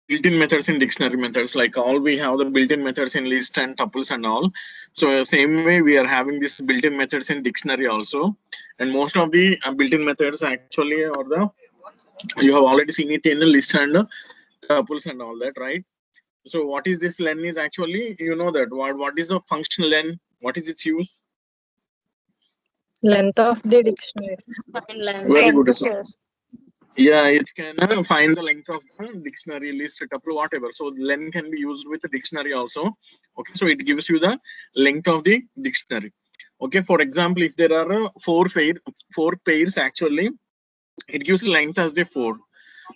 built-in methods in dictionary methods, like all we have the built-in methods in list and tuples and all. So same way we are having this built-in methods in dictionary also. And most of the built-in methods actually are the, you have already seen it in the list and tuples and all that, right? So what is this len is actually, you know that what is the function len? What is its use? Length of the dictionary. Find length. Very good, Length, sir. sir. Yeah, it can find the length of the dictionary, list, tuple, whatever. So len can be used with the dictionary also. Okay, so it gives you the length of the dictionary. Okay, for example, if there are four pairs actually, it gives length as the 4.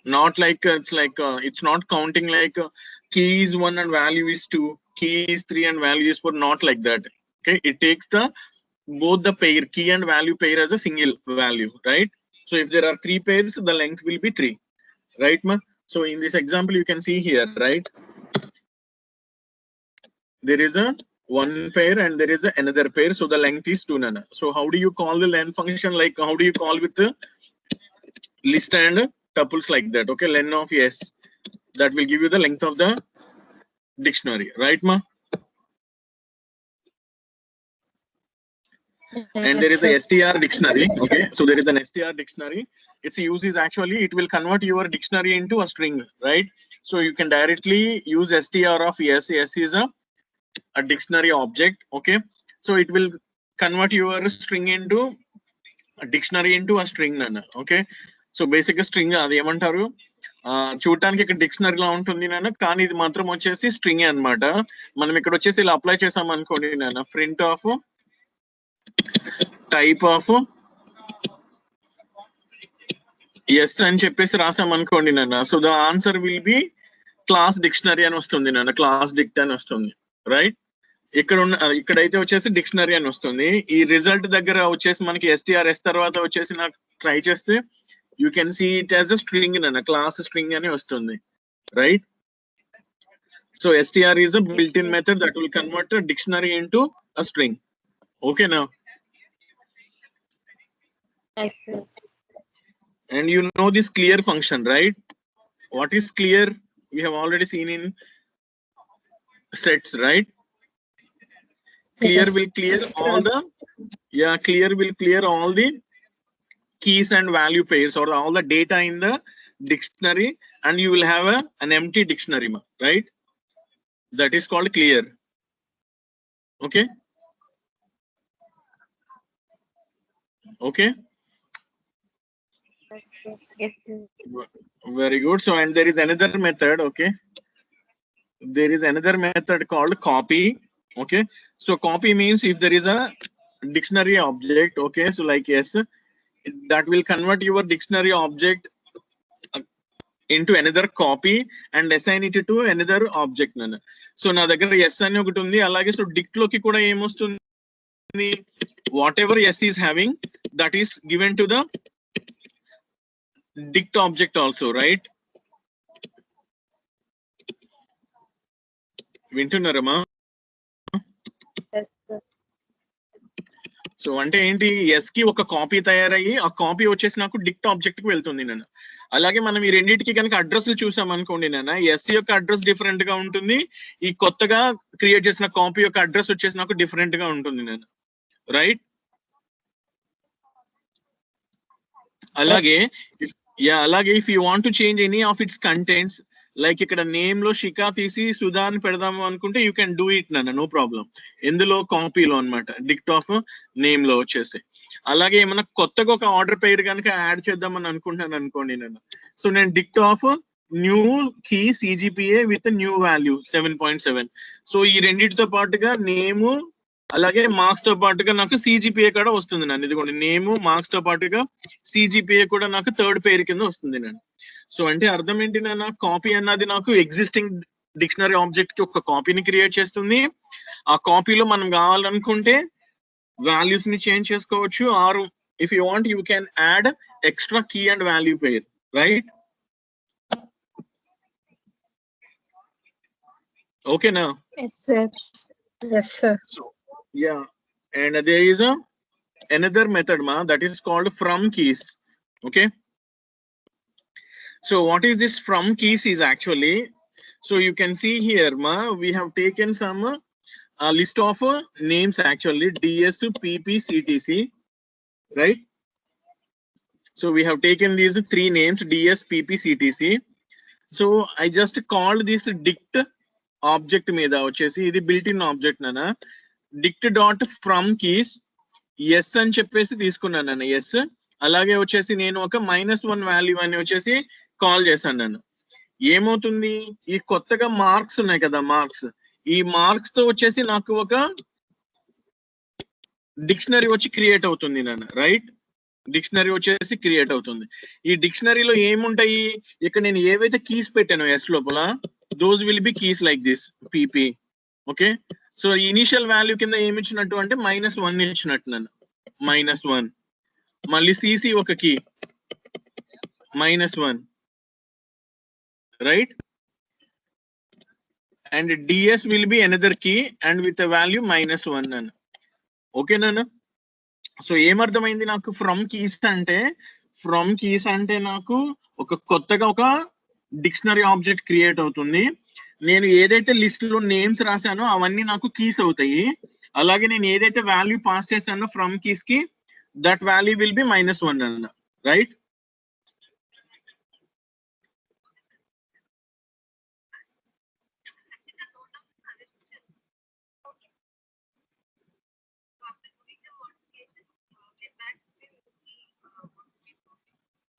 Not like it's not counting like key is 1 and value is 2, key is 3 and value is 4. Not like that. Okay, it takes the both the pair, key and value pair, as a single value, right? So if there are 3 pairs, the length will be 3, right, ma? So in this example, you can see here, right? There is a 1 pair and there is another pair, so the length is 2 nana. So how do you call the len function? Like how do you call with the list and tuples like that? Okay, len of s, that will give you the length of the dictionary, right, ma? And there is a str dictionary. Okay, so there is an str dictionary. Its use is actually it will convert your dictionary into a string, right? So you can directly use str of s. S is a dictionary object. Okay, so it will convert your string into a dictionary into a string nana. Okay, so basic string అది ఏమంటారు చూడటానికి ఇక్కడ డిక్షనరీలో ఉంటుంది నాన్న, కానీ ఇది మాత్రం వచ్చేసి స్ట్రింగ్ అన్నమాట. మనం ఇక్కడ వచ్చేసి ఇలా అప్లై చేసాం అనుకోండి నాన్న, print of type of S అని చెప్పేసి రాసాం అనుకోండి నాన్న, so the answer will be class dictionary అని వస్తుంది నాన్న, క్లాస్ డిక్ట్ అని వస్తుంది, రైట్? ఇక్కడైతే వచ్చేసి డిక్షనరీ అని వస్తుంది. ఈ రిజల్ట్ దగ్గర వచ్చేసి మనకి ఎస్టీఆర్ఎస్ తర్వాత వచ్చేసి నాకు ట్రై చేస్తే you can see it as a string నాన్న, క్లాస్ స్ట్రింగ్ అని వస్తుంది, right? So str is a built-in method that will convert a dictionary into a string. Okay now. Yes, sir. And you know this clear function, right? What is clear? We have already seen in sets, right? Clear will clear all the, yeah, clear will clear all the keys and value pairs or all the data in the dictionary, and you will have an empty dictionary, right? That is called clear. Okay. Okay. Yes, sir. Yes, sir. Very good. So, and there is another method. Okay, there is another method called copy. Okay, so copy means if there is a dictionary object, okay, so like yes, that will convert your dictionary object into another copy and assign it to another object nana. So na daggara yes ani okati undi, alage so dict loki kuda em vastundi, whatever s is having, that is given to the dict object also, right? వింటున్నారమ్మా? Yes, sir. So అంటే ఏంటి, yes కి ఒక copy తయారయ్యి ఆ copy వచ్చేసి నాకు డిక్ట్ object కి వెళ్తుంది నేను. అలాగే మనం ఈ రెండింటికి కనుక అడ్రస్లు చూసాం అనుకోండి నేను, ఎస్ యొక్క అడ్రస్ డిఫరెంట్ గా ఉంటుంది, ఈ కొత్తగా క్రియేట్ చేసిన కాపీ యొక్క అడ్రస్ వచ్చేసి నాకు డిఫరెంట్ గా ఉంటుంది నేను, రైట్? అలాగే అలాగే if you want to change any of its contents, like ఇక్కడ నేమ్ లో షికా తీసి సుధా అని పెడదాము అనుకుంటే యూ కెన్ డూ ఇట్ నాన్న, నో ప్రాబ్లం. ఎందులో, కాపీలో అనమాట, డిక్ట్ ఆఫ్ నేమ్ లో వచ్చేసి. అలాగే ఏమన్నా కొత్తగా ఒక ఆర్డర్ పేరు కనుక యాడ్ చేద్దామని అనుకుంటున్నాను అనుకోండి నేను, సో నేను dict of new key CGPA with new value 7.7. So ఈ రెండింటితో పాటుగా నేము అలాగే మార్క్స్ తో పాటుగా నాకు సిజిపిఏ కూడా వస్తుంది నన్ను. ఇదిగోండి నేము మార్క్స్ తో పాటుగా సిజిపిఏ కూడా నాకు థర్డ్ పేరు కింద వస్తుంది నన్ను. సో అంటే అర్థం ఏంటి నాన్న, కాపీ అన్నది నాకు ఎగ్జిస్టింగ్ డిక్షనరీ ఆబ్జెక్ట్ కి ఒక కాపీని క్రియేట్ చేస్తుంది. ఆ కాపీలో మనం కావాలనుకుంటే వాల్యూస్ ని చేంజ్ చేసుకోవచ్చు, or if you want you can add extra key and value pair, right? ఓకేనా? Yes, sir. Yes, sir. So yeah, and there is another method that is called from keys. Okay, so what is this from keys is actually So you can see here, we have taken some list of names actually, DS, PP, CTC, right? So we have taken these 3 names, DS, PP, CTC. So I just called this dict object మీద వచ్చేసి ఇది built in object నానా dict dot from keys yes అని చెప్పేసి తీసుకున్నాను నాన్న yes. అలాగే వచ్చేసి నేను ఒక -1 వాల్యూ అని వచ్చేసి కాల్ చేశాను నాన్న. ఏమవుతుంది, ఈ కొత్తగా మార్క్స్ ఉన్నాయి కదా, మార్క్స్, ఈ మార్క్స్ తో వచ్చేసి నాకు ఒక డిక్షనరీ వచ్చి క్రియేట్ అవుతుంది నాన్న, రైట్? డిక్షనరీ వచ్చేసి క్రియేట్ అవుతుంది. ఈ డిక్షనరీలో ఏముంటాయి, ఇక్కడ నేను ఏవైతే కీస్ పెట్టానో ఎస్ లోపల, those will be keys like this PP. Okay, so initial value కింద ఏమి ఇచ్చినట్టు అంటే -1 ఇచ్చినట్టు నన్ను, -1. మళ్ళీ సిసి ఒక key -1, right? And DS will be another key and with value -1 నన్ను. ఓకేనా? సో ఏమర్థమైంది నాకు, ఫ్రమ్ కీస్ అంటే నాకు ఒక కొత్తగా ఒక డిక్షనరీ ఆబ్జెక్ట్ క్రియేట్ అవుతుంది. నేను ఏదైతే లిస్ట్ లో నేమ్స్ రాశానో అవన్నీ నాకు కీస్ అవుతాయి. అలాగే నేను ఏదైతే వాల్యూ పాస్ చేశానో ఫ్రమ్ కీస్ కి, దట్ వాల్యూ విల్ బి -1 అన్న, రైట్?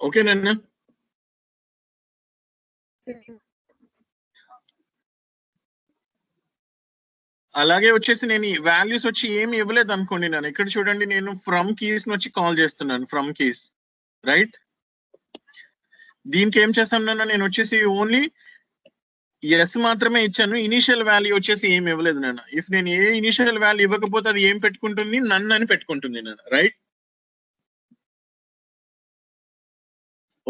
ఓకేనా? అలాగే వచ్చేసి నేను ఈ వాల్యూస్ వచ్చి ఏమి ఇవ్వలేదు అనుకోండి, నేను ఇక్కడ చూడండి, నేను ఫ్రమ్ కీస్ వచ్చి కాల్ చేస్తున్నాను, ఫ్రమ్ కీస్, రైట్? దీనికి ఏం చేస్తాను, నేను వచ్చేసి ఓన్లీ ఎస్ మాత్రమే ఇచ్చాను, ఇనిషియల్ వాల్యూ వచ్చేసి ఏమి ఇవ్వలేదు నాన్న. ఇఫ్ నేను ఏ ఇనిషియల్ వాల్యూ ఇవ్వకపోతే అది ఏం పెట్టుకుంటుంది, నన్ను అని పెట్టుకుంటుంది నాన్న, రైట్?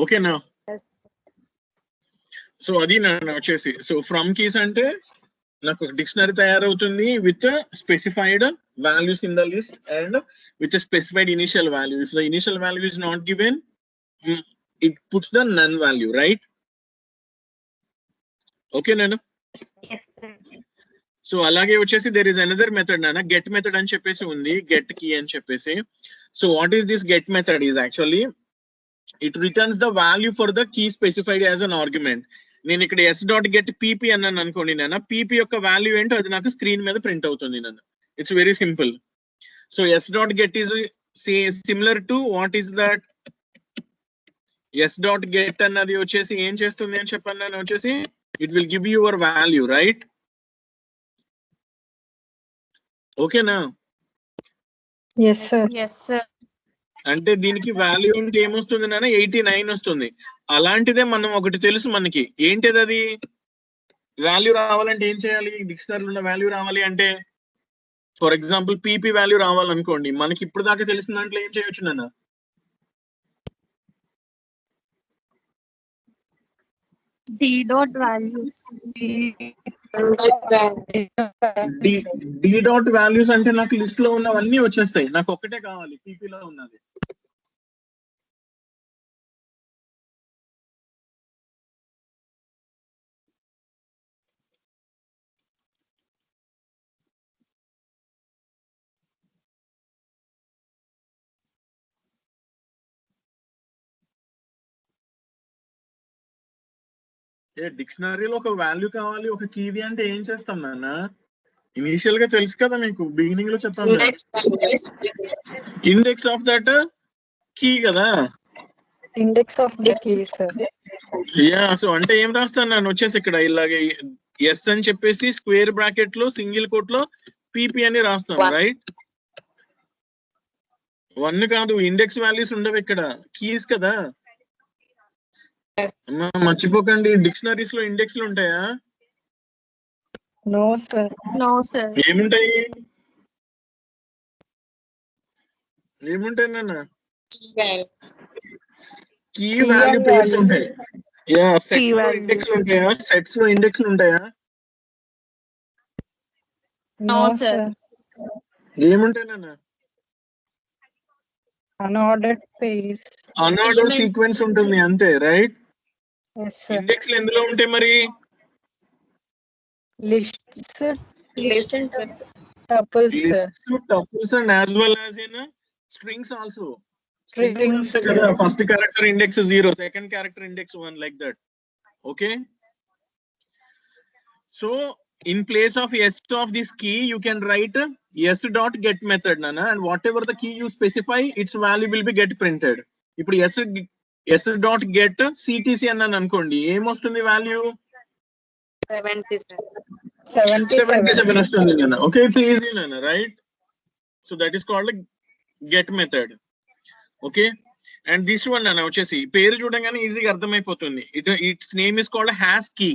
ఓకేనా? సో అది నన్ను వచ్చేసి, సో ఫ్రమ్ కీస్ అంటే నాకు డిక్షనరీ తయారవుతుంది with specified values in the list and with specified initial value. If the initial value is not given, it puts the none value, right? ఓకేనా? సో అలాగే వచ్చేసి దేర్ ఇస్ అనదర్ మెథడ్ నాన్న, get method అని చెప్పేసి ఉంది, get key అని చెప్పేసి. So what is this get method is actually it returns the value for the key specified as an argument. నేను ఇక్కడ s డాట్ గెట్ పీపీ అన్నాను అనుకోండి నాన్న, పీపీ యొక్క వాల్యూ ఏంటో అది నాకు స్క్రీన్ మీద ప్రింట్ అవుతుంది నాన్న. It's very simple. So s dot get is similar to what is that, s dot get అన్నది వచ్చేసి ఏం చేస్తుంది అని చెప్పాను నేను, వచ్చేసి it will give your value, right? ఓకేనా? Yes, sir. Yes, sir. అంటే దీనికి వాల్యూ ఉంటే ఏమొస్తుంది నాన్న, 89 వస్తుంది. అలాంటిదే మనం ఒకటి తెలుసు మనకి, ఏంటిది అది, వాల్యూ రావాలంటే ఏం చేయాలి, డిక్షనరీలో ఉన్న వాల్యూ రావాలి అంటే, ఫర్ ఎగ్జాంపుల్ పీపీ వాల్యూ రావాలనుకోండి, మనకి ఇప్పుడు దాకా తెలిసిన దాంట్లో ఏం చేయొచ్చు నాన్న, D dot values. D dot values అంటే నాకు లిస్ట్ లో ఉన్నవన్నీ వచ్చేస్తాయి, నాకు ఒక్కటే కావాలి పీపీలో ఉన్నది. డిక్షనరీలో ఒక వాల్యూ కావాలి, ఒక కీది అంటే ఏం చేస్తాం నాన్న, ఇనిషియల్ గా తెలుసు కదా మీకు, బిగినింగ్ లో చెప్పాను, ఇండెక్స్ ఆఫ్ దట్ కీ కదా, Index of the key, sir. Yeah. So అంటే ఏం రాస్తాను నేను వచ్చేసి ఇక్కడ ఇలాగే ఎస్ అని చెప్పేసి స్క్వేర్ బ్రాకెట్ లో సింగిల్ కోట్ లో పీపీ అని రాస్తాం, రైట్? 1 కాదు, ఇండెక్స్ వాల్యూస్ ఉండవు ఇక్కడ, కీస్ కదా. మర్చిపోకండి, డిక్షనరీస్ లో ఇండెక్స్ లు ఉంటాయా? No, sir. No, sir. ఏముంటాయి, ఏముంటాయి నాన్న, కీ వాల్యూ పేర్స్ ఉంటాయి. యా, సెట్ లో ఇండెక్స్ లు ఉంటాయా, సెట్స్ లో ఇండెక్స్ లు ఉంటాయా? No, sir. ఏముంటాయి నాన్న, Unordered pairs. Unordered Elements. Sequence ఉంటుంది అంతే, రైట్? Yes, sir. ఇండెక్స్ లు ఎందులో ఉంటాయి మరి, Lists, List and tuples, sir. Lists, tuples, and as well as in strings also. String Strings, ante kada, first character index 0, second character index 1, like that. Okay. So in place of s of this key, you can write s dot get method, nana, and whatever the key you specify, its value will be get printed. ఇప్పుడు s dot get ctc అన్నాను అనుకోండి, ఏమొస్తుంది value? 77 వస్తుంది నన్న. Okay, it's easy నన్న, right? So that is called get method. Okay, and this one అన్న వచ్చేసి పేరు చూడగానే ఈజీగా అర్థమైపోతుంది. Its name is called has key.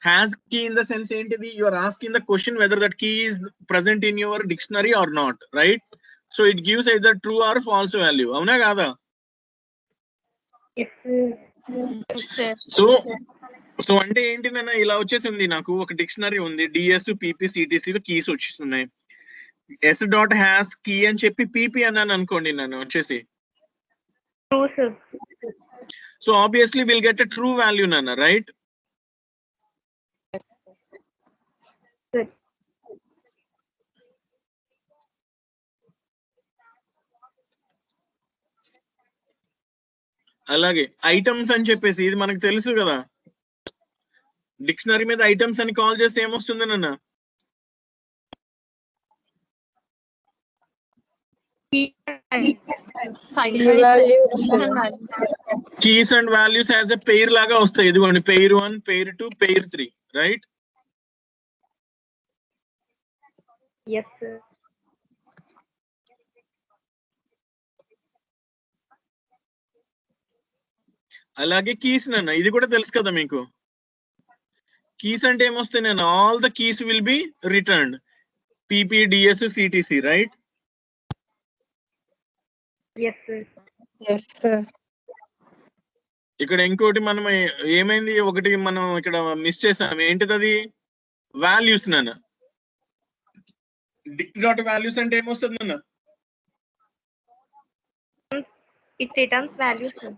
Has key in the sense ఏంటిది? You are asking the question whether that key is present in your dictionary or not, right? So it gives either true or false value. అవునా కాదా? Yes, sir. So అంటే ఏంటి నాన్న, ఇలా వచ్చేసింది నాకు ఒక డిక్షనరీ ఉంది, డిఎస్ పిపి సిటిసి కీస్ వచ్చేస్తున్నాయి. ఎస్ డాట్ హ్యాస్ కీ అని చెప్పి పిపి అన్నాను అనుకోండి నన్ను వచ్చేసి, True, sir. So obviously will get a true value నాన్న, రైట్? Sir. అలాగే ఐటమ్స్ అని చెప్పేసి ఇది మనకు తెలుసు కదా, డిక్షనరీ మీద ఐటమ్స్ అని కాల్ చేస్తే ఏమొస్తుంది నాన్న? Keys and values as a pair లాగా వస్తాయి. ఇదిగోండి, pair 1, pair 2, pair 3, right? Yes, sir. అలాగే కీస్ నాన్న, ఇది కూడా తెలుసు కదా మీకు. కీస్ అంటే ఏమొస్తాయి నాన్న? All the keys will be returned, PP DS CTC, right? Yes, sir. Yes, sir. ఇక్కడ ఇంకోటి మనం ఏమైంది, ఒకటి మనం ఇక్కడ మిస్ చేసాం. ఏంటిది అది? వాల్యూస్ నాన్న. డిక్ డాట్ వాల్యూస్ అంటే ఏమొస్తుంది నాన్న? It returns value, sir.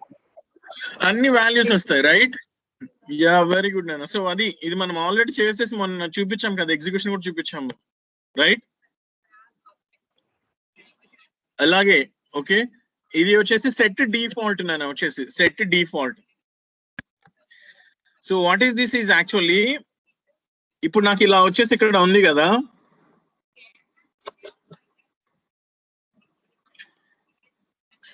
అన్ని వాల్యూస్ వస్తాయి, రైట్? యా, వెరీ గుడ్ నాన్న. సో ఇది మనం ఆల్రెడీ చేసేసి మొన్న చూపించాం కదా, ఎగ్జిక్యూషన్ కూడా చూపించాము, రైట్? అలాగే ఓకే, ఇది వచ్చేసి సెట్ డిఫాల్ట్ నాన్న, వచ్చేసి set default. So what is this? Is actually ఇప్పుడు నాకు ఇలా వచ్చేసి ఇక్కడ ఉంది కదా,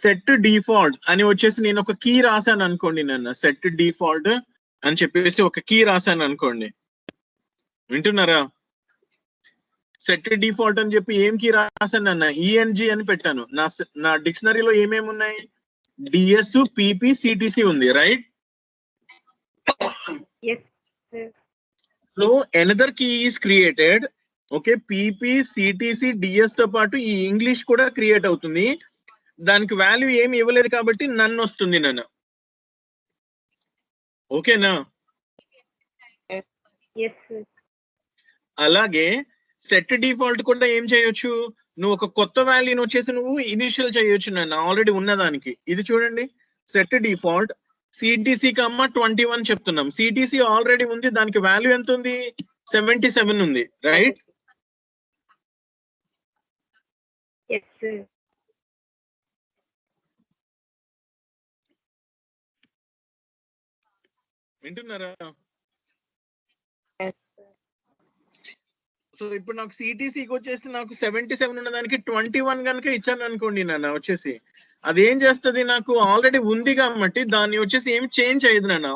సెట్ డిఫాల్ట్ అని వచ్చేసి నేను ఒక కీ రాశాను అనుకోండి నన్ను, సెట్ డిఫాల్ట్ అని చెప్పేసి ఒక కీ రాశాను అనుకోండి, వింటున్నారా? సెట్ డిఫాల్ట్ అని చెప్పి ఏం కీ రాశాను అన్న? ఈఎన్జి అని పెట్టాను. నా డిక్షనరీలో ఏమేమి ఉన్నాయి? డిఎస్, పిపి, సిటిసి ఉంది, right? Yes, sir. So another key is created. Okay, PP, CTC, DS తో పాటు ఈ ఇంగ్లీష్ కూడా క్రియేట్ అవుతుంది. దానికి వాల్యూ ఏమి ఇవ్వలేదు కాబట్టి నన్ను వస్తుంది నన్ను. ఓకేనా? Yes, sir. అలాగే సెట్ డిఫాల్ట్ కూడా ఏం చేయొచ్చు? నువ్వు ఒక కొత్త వాల్యూని వచ్చేసి నువ్వు ఇనిషియల్ చేయొచ్చు నన్ను ఆల్రెడీ ఉన్నదానికి. ఇది చూడండి, సెట్ డిఫాల్ట్ సిటిసి 21 చెప్తున్నాం. సిటిసి ఆల్రెడీ ఉంది, దానికి వాల్యూ ఎంత ఉంది? 77 ఉంది, రైట్? Yes, sir. వింటున్నారా? Yes, sir. సో ఇప్పుడు నాకు సిటిసికి వచ్చేసి నాకు 77 ఉన్న దానికి 21 కనుక ఇచ్చాను అనుకోండి నాన్న, వచ్చేసి అదేం చేస్తుంది? నాకు ఆల్రెడీ ఉంది కాబట్టి దాన్ని వచ్చేసి ఏమి చేంజ్ అయ్యేది నాన్న,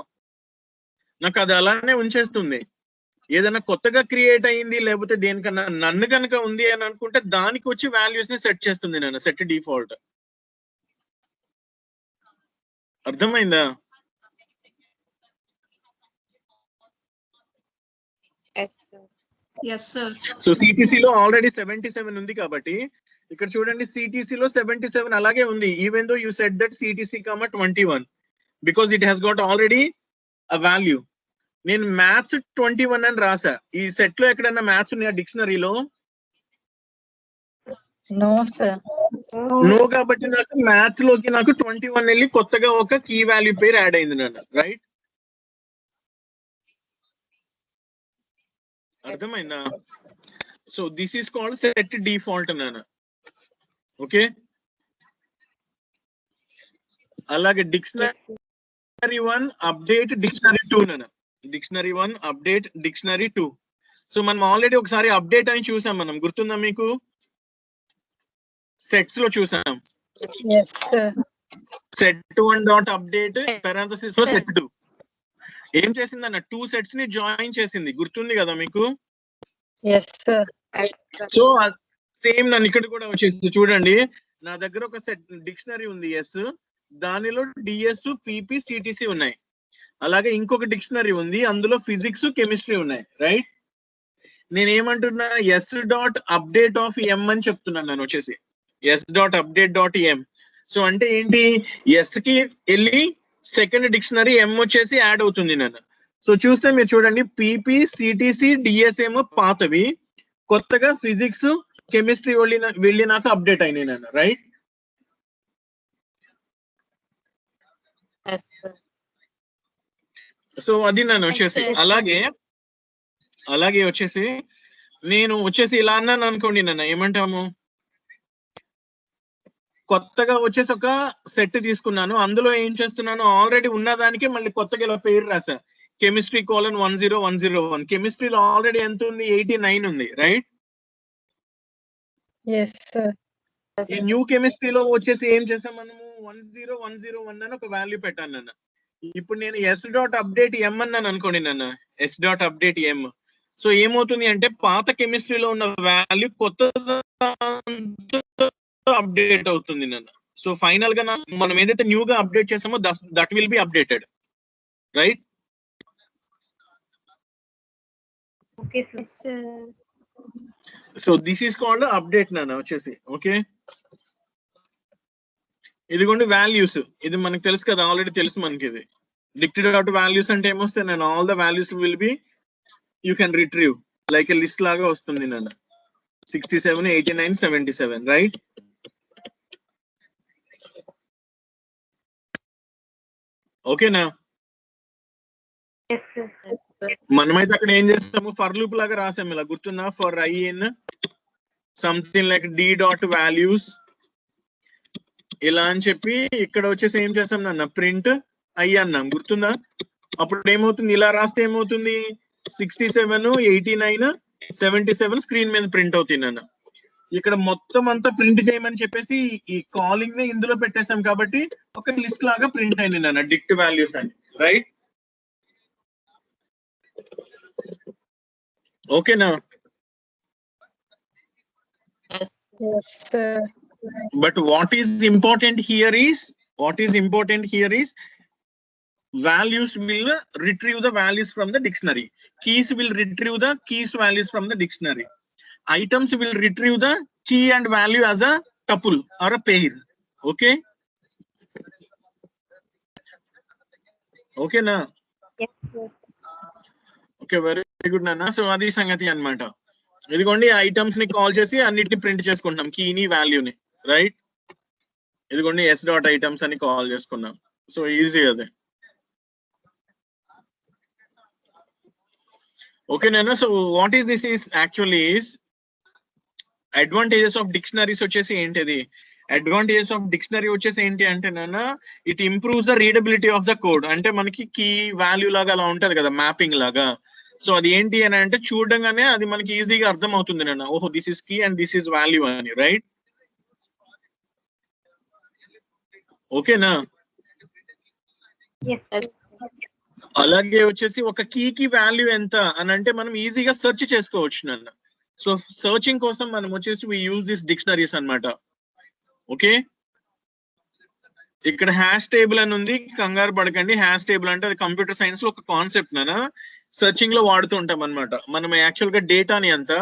నాకు అది అలానే ఉంచేస్తుంది. ఏదైనా కొత్తగా క్రియేట్ అయ్యింది లేకపోతే దేనికన్నా నన్ను కనుక ఉంది అని అనుకుంటే దానికి వచ్చి వాల్యూస్ ని సెట్ చేస్తుంది నాన్న, సెట్ డిఫాల్ట్. అర్థమైందా? Yes, sir. సో సిటిసిలో ఆల్రెడీ 77 ఉంది కాబట్టి ఇక్కడ చూడండి, సిటిసిలో 77 అలాగే ఉంది, even though you set that CTC 21, because it has got already a value. నేను మ్యాథ్స్ 21 అని రాసా. ఈ సెట్ లో ఎక్కడన్నా మ్యాథ్స్ ఉన్నాయా డిక్షనరీలో? No, sir. నో, కాబట్టి నాకు మ్యాథ్స్ లోకి నాకు 21 వెళ్ళి కొత్తగా ఒక కీ వాల్యూ పేరు యాడ్ అయింది నాన్న, రైట్? అర్థమైందా? So this is called set default అన్నాను. ఓకే, అలాగే డిక్షనరీ 1 అప్డేట్ డిక్షనరీ 2 అన్నాను. Dictionary 1 update dictionary 2. సో మనం ఆల్రెడీ ఒకసారి అప్డేట్ అని చూసాం, మనం గుర్తుందా మీకు? సెట్స్ లో చూసాం. Yes, sir. Set 1 dot update parenthesis లో సెట్ 2 ఏం చేసిందన్న 2 సెట్స్ ని జాయిన్ చేసింది, గుర్తుంది కదా మీకు? Yes, sir. సో సేమ్ నన్ను ఇక్కడ కూడా వచ్చేసి చూడండి, నా దగ్గర ఒక సెట్ డిక్షనరీ ఉంది ఎస్, దానిలో డిఎస్ పిపి సిటిసి ఉన్నాయి. అలాగే ఇంకొక డిక్షనరీ ఉంది, అందులో ఫిజిక్స్ కెమిస్ట్రీ ఉన్నాయి. రైట్, నేను ఏమంటున్నా ఎస్ డాట్ అప్డేట్ ఆఫ్ ఎం అని చెప్తున్నాను నేను వచ్చేసి ఎస్ డాట్ అప్డేట్ డాట్ ఎం. సో అంటే ఏంటి, ఎస్ కి వెళ్ళి సెకండ్ డిక్షనరీ ఎం వచ్చేసి యాడ్ అవుతుంది నన్ను. సో చూస్తే మీరు చూడండి, పిపి సిటిసి డిఎస్ ఏమో పాతవి, కొత్తగా ఫిజిక్స్ కెమిస్ట్రీ వెళ్ళినాక అప్డేట్ అయినాయి నన్ను. Right, Yes, sir. సో అది నన్ను వచ్చేసి Yes, sir. అలాగే వచ్చేసి నేను వచ్చేసి ఇలా అన్నాను అనుకోండి, నన్ను ఏమంటాము, కొత్తగా వచ్చేసి ఒక సెట్ తీసుకున్నాను, అందులో ఏం చేస్తున్నాను, ఆల్రెడీ ఉన్నదానికి మళ్ళీ కొత్తగా ఇలా పేరు రాసా, కెమిస్ట్రీ కోలన్ 10101. కెమిస్ట్రీలో ఆల్రెడీ ఎంత ఉంది, 89 ఉంది. Right, Yes, sir. ఈ న్యూ కెమిస్ట్రీలో వచ్చేసి ఏం చేసాం మనము, 10101 అని ఒక వాల్యూ పెట్టాను నన్ను. ఇప్పుడు నేను ఎస్ డాట్ అప్డేట్ ఎం అన్నాను అనుకోండి నన్ను, ఎస్ డాట్ అప్డేట్ ఎం. సో ఏమవుతుంది అంటే పాత కెమిస్ట్రీలో ఉన్న వాల్యూ కొత్త అప్డేట్ అవుతుంది నన్ను. సో ఫైనల్ గా మనం ఏదైతే న్యూ గా అప్డేట్ చేసామో that will be updated. Right, Okay, sir. Yes, sir. So this is called update నాన్న వచ్చేసి. ఓకే, ఇదిగోండి వాల్యూస్, ఇది మనకు తెలుసు కదా, ఆల్రెడీ తెలుసు మనకి. ఇది డిక్టెడ్ అవుట్ వాల్యూస్ అంటే ఏమొస్తాయి నేను, all the values will be you can retrieve like a list లాగా వస్తుంది నన్ను. 67, 89, 77. రైట్, ఓకేనా? Yes, sir. Yes, sir. మనమైతే అక్కడ ఏం చేస్తాము, ఫర్ లూప్ లాగా రాసాము ఇలా, గుర్తుందా? For I in something like D dot values ఇలా అని చెప్పి ఇక్కడ వచ్చేసి ఏం చేస్తాం నాన్న, ప్రింట్ ఐ అన్నాం, గుర్తుందా? అప్పుడు ఏమవుతుంది, ఇలా రాస్తే ఏమవుతుంది, 67, 89, 77 స్క్రీన్ మీద ప్రింట్ అవుతుంది నాన్న. ఇక్కడ మొత్తం అంతా ప్రింట్ చేయమని చెప్పేసి ఈ కాలింగ్ ని ఇందులో పెట్టేసాం కాబట్టి ఒక లిస్ట్ లాగా ప్రింట్ అయింది నాన్న, డిక్ట్ వాల్యూస్ అని. రైట్, ఓకేనా? Yes. Yes, sir. But what is important here is values will retrieve the values from the dictionary. Keys will retrieve the keys values from the dictionary. Items will retrieve the key and value as a tuple or a pair. Okay? Okay na? Yes, sir. Okay, very good nana. So adi sangati annamata. ఇదిగోండి items ని call చేసి అన్నిటిని print చేసుకుంటాం, కీని వాల్యూని. Right, ఇదిగోండి S dot items అని call చేసుకున్నాం. సో ఈజీ అదే. ఓకేనా? So what is this is actually is advantages of dictionaries వచ్చేసి ఏంటిది, అడ్వాంటేజెస్ ఆఫ్ డిక్షనరీ వచ్చేసి ఏంటి అంటే నాన్న, it improves the readability of the code. అంటే మనకి కీ వాల్యూ లాగా అలా ఉంటది కదా, మ్యాపింగ్ లాగా. సో అది ఏంటి అని అంటే చూడంగానే అది మనకి ఈజీగా అర్థం అవుతుంది నాన్న, ఓహో this is key and this is value అని. రైట్, ఓకేనా? Yes, sir. అలాగే వచ్చేసి ఒక కీకి వాల్యూ ఎంత అని అంటే మనం ఈజీగా సెర్చ్ చేసుకోవచ్చు నాన్న. సో సర్చింగ్ కోసం మనం వచ్చేసి వి యూజ్ దిస్ డిక్షనరీస్ అన్నమాట. ఓకే, ఇక్కడ హ్యాష్ టేబుల్ అని ఉంది, కంగారు పడకండి. హ్యాష్ టేబుల్ అంటే అది కంప్యూటర్ సైన్స్ లో ఒక కాన్సెప్ట్ నాన్న, సర్చింగ్ లో వాడుతూ ఉంటాం అనమాట. మనం యాక్చువల్ గా డేటాని అంతా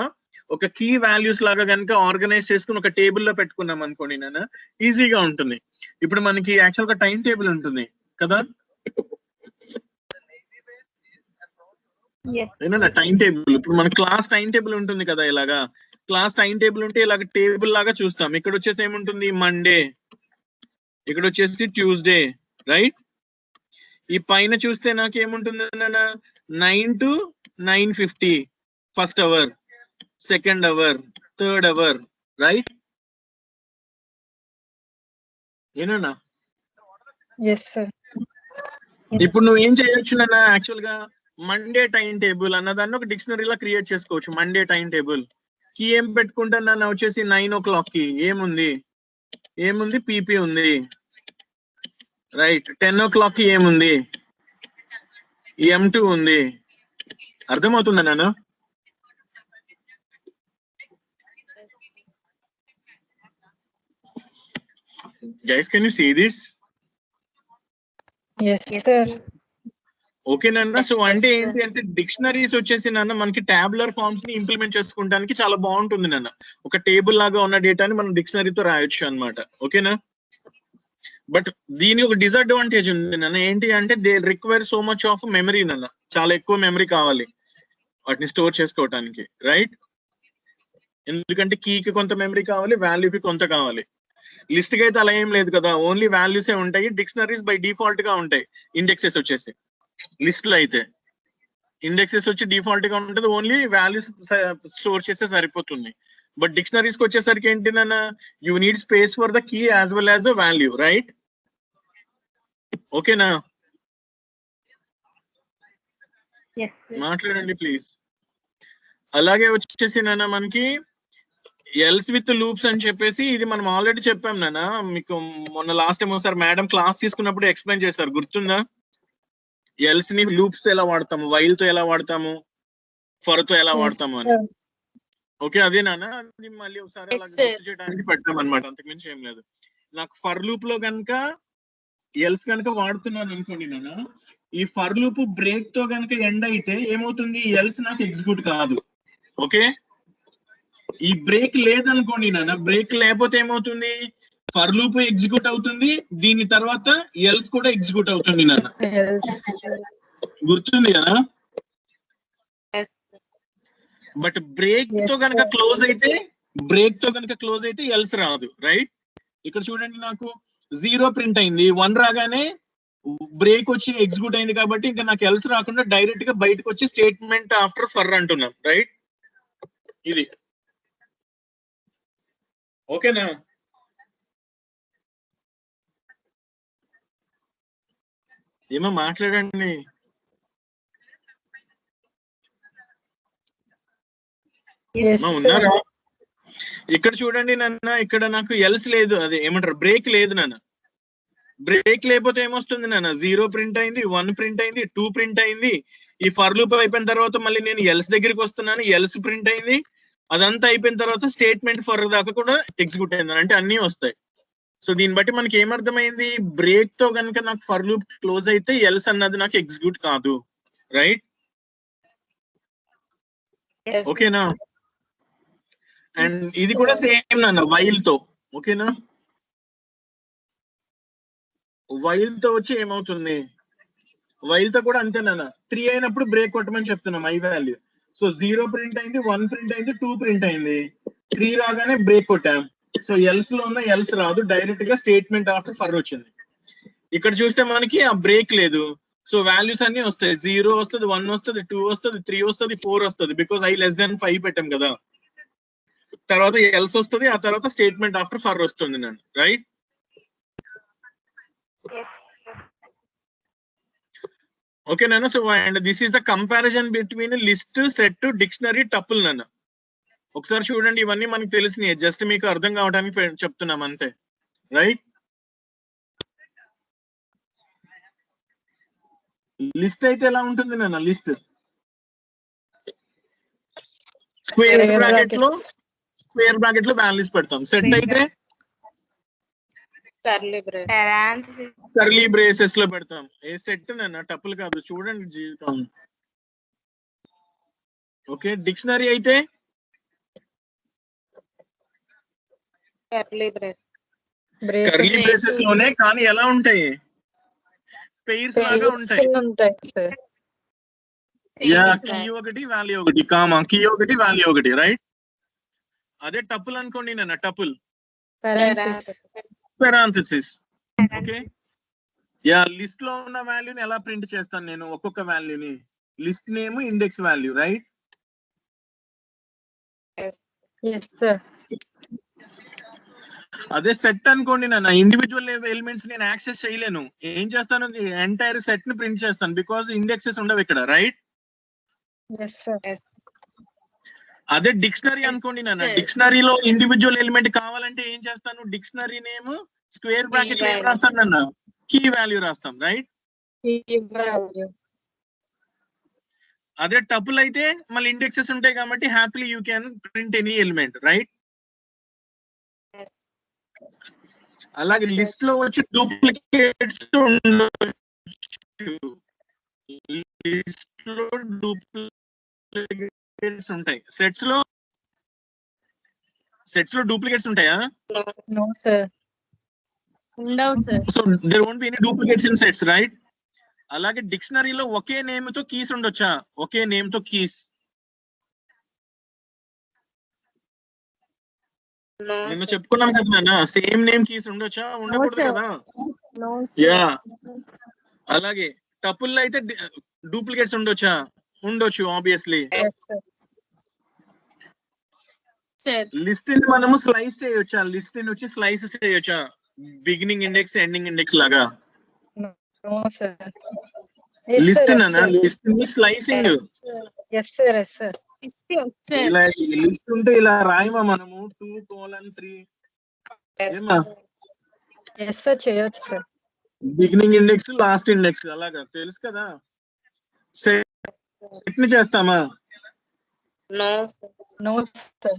ఒక కీ వాల్యూస్ లాగా కనుక ఆర్గనైజ్ చేసుకుని ఒక టేబుల్ లో పెట్టుకున్నాం అనుకోండి నాన్న, ఈజీగా ఉంటుంది. ఇప్పుడు మనకి యాక్చువల్ గా టైం టేబుల్ ఉంటుంది కదా, Yes. ఏనా టైం టేబుల్. ఇప్పుడు మన క్లాస్ టైం టేబుల్ ఉంటుంది కదా, ఇలాగా క్లాస్ టైం టేబుల్ ఉంటే ఇలాగ టేబుల్ లాగా చూస్తాం. ఇక్కడ వచ్చేసి ఏముంటుంది, మండే, ఇక్కడ వచ్చేసి ట్యూస్డే. రైట్, ఈ పైన చూస్తే నాకు ఏముంటుంది 9 to 9:50, first hour, second hour, third hour, right? ఏనా? Yes, sir. ఇప్పుడు నువ్వు ఏం చేయొచ్చు నాన్న, యాక్చువల్ గా మండే టైం టేబుల్ అన్నదాన్ని ఒక డిక్షనరీలో క్రియేట్ చేసుకోవచ్చు. మండే టైం టేబుల్ కి ఏం పెట్టుకుంటా నాన్న వచ్చేసి 9 o'clock కి ఏముంది పీపీ ఉంది, రైట్? 10 o'clock కి ఏముంది, M2 ఉంది. అర్థమవుతుందా నాన్న? Guys can you see this? Yes, sir. Okay నాన్న. సో అంటే Yes, sir. ఏంటి అంటే డిక్షనరీస్ వచ్చేసి నాన్న మనకి టాబులర్ ఫార్మ్స్ ని ఇంప్లిమెంట్ చేసుకోవడానికి చాలా బాగుంటుంది నాన్న. ఒక టేబుల్ లాగా ఉన్న డేటాని మనం డిక్షనరీతో రాయొచ్చు అన్నమాట. ఓకేనా? బట్ దీని ఒక డిసడ్వాంటేజ్ ఉంది నాన్న. ఏంటి అంటే they require so much of memory నాన్న. చాలా ఎక్కువ మెమరీ కావాలి వాటిని స్టోర్ చేసుకోవటానికి, రైట్? ఎందుకంటే కీకి కొంత మెమరీ కావాలి, వాల్యూకి కొంత కావాలి. లిస్ట్ కి అయితే అలా ఏం లేదు కదా, ఓన్లీ వాల్యూసే ఉంటాయి. డిక్షనరీస్ బై డిఫాల్ట్ గా ఉంటాయి. ఇండెక్సెస్ వచ్చేసి లిస్ట్ లో అయితే ఇండెక్సెస్ వచ్చి డిఫాల్ట్ గా ఉంటుంది, ఓన్లీ వాల్యూస్ స్టోర్ చేస్తే సరిపోతుంది. బట్ డిక్షనరీస్ కి వచ్చేసరికి ఏంటి నాన్న, you need space for the key as well as the value, right? ఓకేనా? Yes, sir. మాట్లాడండి ప్లీజ్. అలాగే వచ్చేసి నాన్న మనకి ఎల్స్ విత్ లూప్స్ అని చెప్పేసి ఇది మనం ఆల్రెడీ చెప్పాం నాన్న. మీకు మొన్న లాస్ట్ టైం ఒకసారి మేడం క్లాస్ తీసుకున్నప్పుడు ఎక్స్ప్లెయిన్ చేశారు, గుర్తుందా? ఎల్స్ ని లూప్స్ తో ఎలా వాడతాము, వైల్ తో ఎలా వాడతాము, ఫర్ తో ఎలా Yes, వాడతాము అని. sir. ఓకే, అదే నాన్న. అది మళ్ళీ ఒకసారి Yes, అలా sir. గుర్తు చేయడానికి పెట్టాం అనమాట, అంతకుమించి ఏం లేదు. నాకు ఫర్ లూప్ లో కనుక ఎల్స్ కనుక వాడుతున్నాను అనుకోండి నాన్న, ఈ ఫర్ లూప్ బ్రేక్ తో కనుక ఎండ్ అయితే ఏమవుతుంది, ఎల్స్ నాకు ఎగ్జిక్యూట్ కాదు. ఓకే, ఈ బ్రేక్ లేదనుకోండి నాన్న, బ్రేక్ లేకపోతే ఏమవుతుంది, ఫర్ లూప్ ఎగ్జిక్యూట్ అవుతుంది, దీని తర్వాత ఎల్స్ కూడా ఎగ్జిక్యూట్ అవుతుంది నాన్న. Yes. గుర్తుంది కదా? Yes, sir. బట్ బ్రేక్ తో Yes, కనుక sir. క్లోజ్ అయితే ఎల్స్ రాదు, రైట్? ఇక్కడ చూడండి, నాకు 0 ప్రింట్ అయింది, 1 రాగానే బ్రేక్ వచ్చి ఎగ్జిక్యూట్ అయింది కాబట్టి ఇంకా నాకు ఎల్స్ రాకుండా డైరెక్ట్ గా బయటకు వచ్చి స్టేట్మెంట్ ఆఫ్టర్ ఫర్ అంటున్నాం, రైట్? ఇది ఓకేనా? ఏమో మాట్లాడండి. Yes, మా sir. ఉన్నారా? ఇక్కడ చూడండి నాన్న, ఇక్కడ నాకు ఎల్స్ లేదు, అదే ఏమంటారు, బ్రేక్ లేదు నాన్న. బ్రేక్ లేకపోతే ఏమొస్తుంది నాన్న, 0 ప్రింట్ అయింది, 1 ప్రింట్ అయింది, 2 ప్రింట్ అయింది. ఈ ఫర్ లూప్ అయిపోయిన తర్వాత మళ్ళీ నేను ఎల్స్ దగ్గరికి వస్తున్నాను, ఎల్స్ ప్రింట్ అయింది. అదంతా అయిపోయిన తర్వాత స్టేట్మెంట్ ఫర్ దాకా కూడా ఎగ్జిక్యూట్ అయింది, అంటే అన్ని వస్తాయి. సో దీన్ని బట్టి మనకి ఏమర్థమైంది, బ్రేక్ తో కనుక నాకు ఫర్ లూప్ క్లోజ్ అయితే ఎల్స్ అన్నది నాకు ఎగ్జిక్యూట్ కాదు, రైట్? Yes, sir. ఓకేనా? అండ్ ఇది కూడా సేమ్ నాన్న వైల్ తో. ఓకేనా? వైల్ తో వచ్చి ఏమవుతుంది, వైల్ తో కూడా అంతే నాన్న. 3 అయినప్పుడు బ్రేక్ కొట్టమని చెప్తున్నాం, ఐ వాల్యూ. సో 0 ప్రింట్ అయింది, 1 ప్రింట్ అయింది, 2 ప్రింట్ అయింది, 3 రాగానే బ్రేక్ కొట్టాం. సో ఎల్స్ లో ఉన్న ఎల్స్ రాదు, డైరెక్ట్ గా స్టేట్మెంట్ ఆఫ్టర్ ఫర్ వచ్చింది. ఇక్కడ చూస్తే మనకి ఆ బ్రేక్ లేదు, సో వాల్యూస్ అన్ని వస్తాయి. 0 వస్తుంది, 1 వస్తుంది, 2 వస్తుంది, 3 వస్తుంది, 4 వస్తుంది, బికాస్ I less than 5 పెట్టాం కదా. తర్వాత ఎల్స్ వస్తుంది, ఆ తర్వాత స్టేట్మెంట్ ఆఫ్టర్ ఫర్ వస్తుంది నన్ను, రైట్? Yes. ఓకే నాన్న. So and this is the comparison between list, set, dictionary, tuple నాన్న. ఒకసారి చూడండి, ఇవన్నీ మనకు తెలిసినాయి, జస్ట్ మీకు అర్థం కావడానికి చెప్తున్నాం అంతే, రైట్? లిస్ట్ అయితే ఎలా ఉంటుంది నాన్న, లిస్ట్ స్క్వేర్ బ్రాకెట్ లో వాల్యూస్ పెడతాం. సెట్ అయితే Curly brace. Parentheses. Curly braces లో పెడతాం. ఏ సెట్ నాన్న, టపుల్ కాదు, చూడండి జీవితం. ఓకే, డిక్షనరీ అయితే Curly brace. Braces. Curly braces లోనే, కానీ ఎలా ఉంటాయి, పెయిర్స్ లాగా Pairs ఉంటాయి. కింద ఉంటాయి, sir. Yeah, Yes, key sir. ఒకటి వాల్యూ ఒకటి, కామా కీ ఒకటి వాల్యూ ఒకటి, రైట్? అదే టపుల్ అనుకోండి నాన్న, tuple Parentheses. Parenthesis. Okay, yeah, list లో ఉన్న వాల్యూని ఎలా ప్రింట్ చేస్తాను నేను, ఒక్కొక్క వాల్యూని, list name, index value, right? Yes. Yes, sir. అదే సెట్ అనుకోండి నాన్న, ఇండివిజువల్ ఎలిమెంట్స్ నేను యాక్సెస్ చేయలేను. ఏం చేస్తాను, ఎంటైర్ సెట్ ని ప్రింట్ చేస్తాను బికాస్ ఇండెక్సెస్ ఉండవు ఇక్కడ, రైట్? Yes, sir. Yes. అదే డిక్షనరీ Yes, అనుకోండి నాన్న, sir. డిక్షనరీలో ఇండివిజువల్ ఎలిమెంట్ కావాలంటే ఏం చేస్తాను, డిక్షనరీ నేమ్ స్క్వేర్ బ్రాకెట్ ఏం value. రాస్తాను నాన్న, కీ వాల్యూ రాస్తాం, రైట్? Key value. అదే టపుల్ అయితే మళ్ళీ ఇండెక్సెస్ ఉంటాయి కాబట్టి happily you can print any element, right? Yes. అలాగే Yes, sir. లిస్ట్ లో వచ్చి డూప్లికేట్స్ ఉండొచ్చు, లిస్ట్ లో డూప్లికేట్స్ ఉంటాయి. సెట్స్ లో డూప్లికేట్స్ ఉంటాయా? No. No, sir. ఉండవు sir. So there won't be any duplicates in sets, right? అలాగే డిక్షనరీలో ఒకే నేమ్ తో కీస్ ఉండొచ్చా? ఒకే నేమ్ తో కీస్ No. నిన్న sir. చెప్పుకున్నాం కదా నాన్న, సేమ్ నేమ్ కీస్ ఉండొచ్చా? ఉండకూడదు sir. కదా. No yeah sir. అలాగే టపుల్ అయితే డూప్లికేట్స్ ఉండొచ్చా? ఉండొచ్చు obviously. Yes, sir. Sir. List ని మనము స్లైస్ చేయొచ్చా? లిస్ట్ ని వచ్చి స్లైస్ చేయొచ్చా? బిగినింగ్ ఇండెక్స్ ఎండింగ్ ఇండెక్స్ లాగా. No, sir. Yes, list sir. Yes, నాన్న, sir. లిస్ట్ ని slicing. Yes, sir. Yes, sir. Yes, sir. Sir. ఇలా లిస్ట్ ఉంటే ఇలా రాయమా మనము 2:3 Yes, ఏమా, sir. Yes, sir. చేయొచ్చు, sir. Beginning index last index అలాగా, తెలుసు కదా. సెట్ ని చేస్తామా? No, sir. No, sir.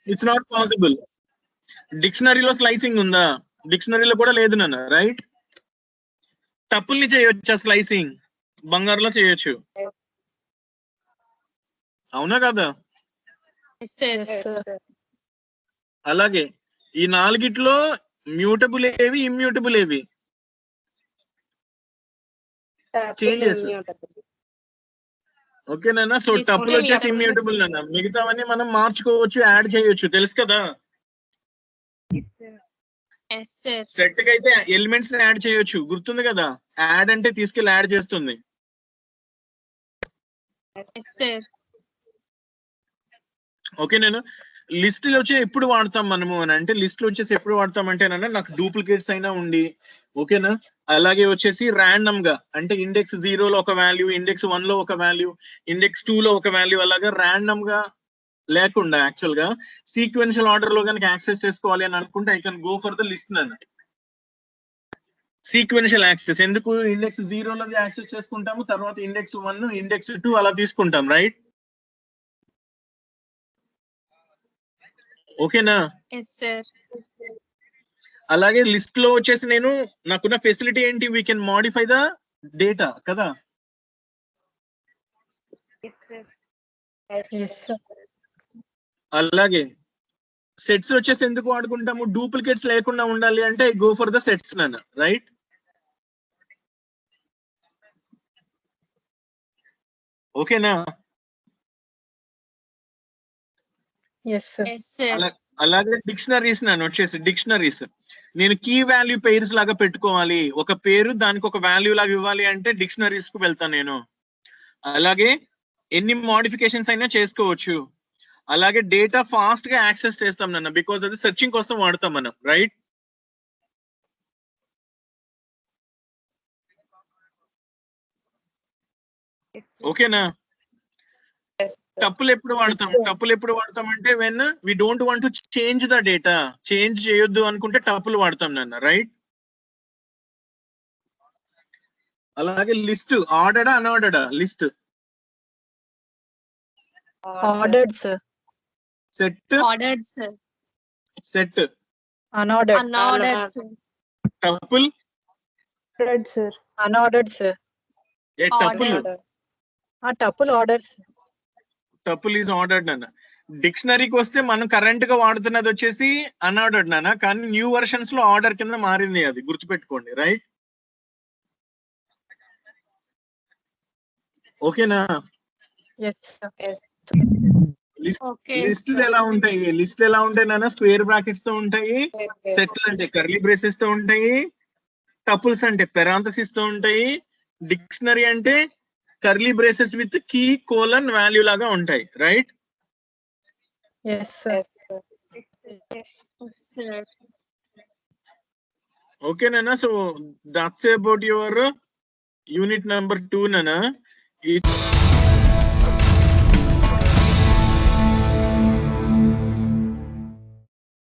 It's not possible. డిక్షనరీలో స్లైసింగ్ ఉందా? డిక్షనరీలో కూడా లేదు నాన్న, రైట్? టపుల్ ని చేయొచ్చా స్లైసింగ్? బంగారులో చేయొచ్చు, Yes. అవునా కదా? Sir. Yes, Yes, sir. sir. అలాగే ఈ నాలుగిట్లో మ్యూటబుల్ ఏవి, ఇమ్యూటబుల్ ఏవి? Tuple Changes. immutable. ఓకేనా? సో Yes, టపుల్ వచ్చేసి immutable. ఇమ్యూటబుల్ అన్న, మిగతావన్నీ మనం మార్చుకోవచ్చు, యాడ్ చేయొచ్చు, తెలుసు కదా. Yes sir. సెట్ కి అయితే ఎలిమెంట్స్ ని యాడ్ చేయొచ్చు, గుర్తుంది కదా. యాడ్ అంటే తీసుకెళ్ళి యాడ్ చేస్తుంది. Yes sir. ఓకే, నేను లిస్ట్ లో వచ్చి ఎప్పుడు వాడతాం మనము అని అంటే, లిస్ట్ లో వచ్చేసి ఎప్పుడు వాడతాం అంటే నాకు డూప్లికేట్స్ అయినా ఉండి, ఓకేనా, అలాగే వచ్చేసి ర్యాండమ్ గా అంటే ఇండెక్స్ 0 లో ఒక వాల్యూ, ఇండెక్స్ 1 లో ఒక వాల్యూ, ఇండెక్స్ 2 లో ఒక వాల్యూ, అలాగా ర్యాండమ్ గా లేకుండా యాక్చువల్ గా సీక్వెన్షియల్ ఆర్డర్ లో కనుక యాక్సెస్ చేసుకోవాలి అని అనుకుంటే I can go for the list అన్న. సీక్వెన్షియల్ యాక్సెస్ ఎందుకు, ఇండెక్స్ 0 లో యాక్సెస్ చేసుకుంటాము, తర్వాత ఇండెక్స్ 1, ఇండెక్స్ 2 అలా తీసుకుంటాం, రైట్? ఓకేనా? Yes sir. అలాగే లిస్ట్ లో వచ్చేసి నాకున్న ఫెసిలిటీ ఏంటి, we can modify the data కదా. Yes, Yes, sir. అలాగే సెట్స్ వచ్చేసి ఎందుకు వాడుకుంటాము, డూప్లికేట్స్ లేకుండా ఉండాలి అంటే గో ఫర్ ద సెట్స్ నాన్న, రైట్? ఓకేనా? Yes, sir. Yes sir. అలాగే డిక్షనరీస్ నాన్న, వచ్చేసి డిక్షనరీస్ నేను కీ వాల్యూ పేర్స్ లాగా పెట్టుకోవాలి, ఒక పేరు దానికి ఒక వాల్యూ లాగా ఇవ్వాలి అంటే డిక్షనరీస్ కు వెళ్తాను నేను. అలాగే ఎన్ని మోడిఫికేషన్స్ అయినా చేసుకోవచ్చు. అలాగే డేటా ఫాస్ట్ గా యాక్సెస్ చేస్తాం నాన్న, బికాస్ అది సెర్చింగ్ కోసం వాడతాం మనం, రైట్? ఓకేనా? yes, sir. టపుల్ ఎప్పుడు వాడతాం, Yes, sir. టపుల్ ఎప్పుడు వాడతాం అంటే when we don't want to change the data, change చేయొద్దు అనుకుంటే టపుల్ వాడతాం నాన్న, రైట్? అలాగే లిస్ట్ ఆర్డర్డా అన్ఆర్డర్డా? List Ordered, sir. Set ordered sir. Set Unordered. Unordered sir. Tuple Ordered, sir. Unordered, sir. ఏ tuple Ordered. Tuple ordered, sir. Tuple is ordered నాన్న. డిక్షనరీకి వస్తే మనం కరెంట్ గా వాడుతున్నది వచ్చేసి అన్ఆర్డర్డ్ నాన్న, కానీ న్యూ వర్షన్స్ లో ఆర్డర్ కింద మారింది, అది గుర్తుపెట్టుకోండి, రైట్? ఓకేనా? Yes, sir. Yes. ఓకే లిస్టులు ఎలా ఉంటాయి, లిస్టులు ఎలా ఉంటాయి నాన్న, స్క్వేర్ బ్రాకెట్స్ తో ఉంటాయి, Yes, yes. సెట్లు అంటే కర్లీ బ్రేసెస్ తో ఉంటాయి, టపుల్స్ అంటే పెరాంథసిస్ తో ఉంటాయి, డిక్షనరీ అంటే curly braces with key colon value లాగా ఉంటాయి, right? Yes, sir. Yes, sir. Yes, sir. Okay, Nana. So that's about your unit number 2, Nana.